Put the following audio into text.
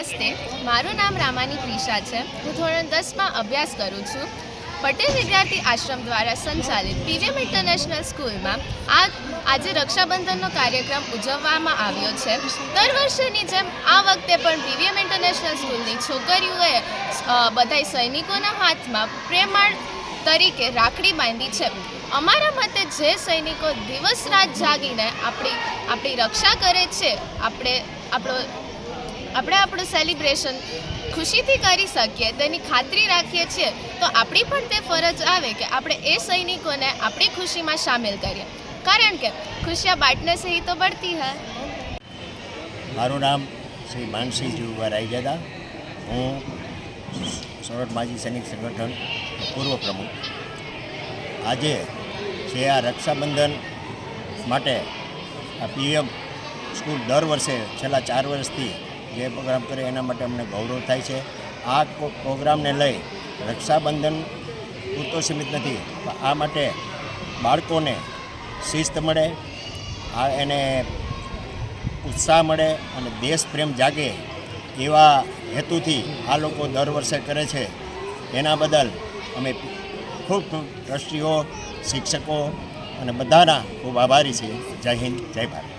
નમસ્તે, મારું નામ રામાની પ્રિશા છે. હું ધોરણ 10માં અભ્યાસ કરું છું. પટેલ વિદ્યાર્થી આશ્રમ દ્વારા સંચાલિત પીવીએમ ઇન્ટરનેશનલ સ્કૂલમાં આજે રક્ષાબંધનનો કાર્યક્રમ ઉજવવામાં આવ્યો છે. દર વર્ષની જેમ આ વખતે પણ પીવીએમ ઇન્ટરનેશનલ સ્કૂલની છોકરીઓએ બધાય સૈનિકોના હાથમાં પ્રેમાળ તરીકે રાખડી બાંધી છે. અમારા મતે જે સૈનિકો દિવસ રાત જાગીને આપણી રક્ષા કરે છે, આપણે આપણું સેલિબ્રેશન ખુશીથી કરી શકીએ તેની ખાતરી રાખીએ છીએ, તો આપણી પણ તે ફરજ આવે કે આપણે એ સૈનિકોને આપણી ખુશીમાં સામેલ કરીએ, કારણ કે ખુશિયા બાંટને સે હી તો બઢતી હૈ. મારું નામ શ્રી માનસિંહ જીવુભાઈ રાયજાદા. હું સોરઠ માજી સૈનિક સંગઠન પૂર્વ પ્રમુખ. આજે જે આ રક્ષાબંધન માટે આ પીએમ સ્કૂલ દર વર્ષે છેલ્લા 4 વર્ષથી જે પ્રોગ્રામ કરે એના માટે અમને ગૌરવ થાય છે. આ પ્રોગ્રામને લઈ રક્ષાબંધન પૂરતો સીમિત નથી, આ માટે બાળકોને શિસ્ત મળે, એને ઉત્સાહ મળે અને દેશ પ્રેમ જાગે એવા હેતુથી આ લોકો દર વર્ષે કરે છે. એના બદલ અમે ખૂબ ટ્રસ્ટીઓ, શિક્ષકો અને બધાના ખૂબ આભારી છીએ. જય હિન્દ, જય ભારત.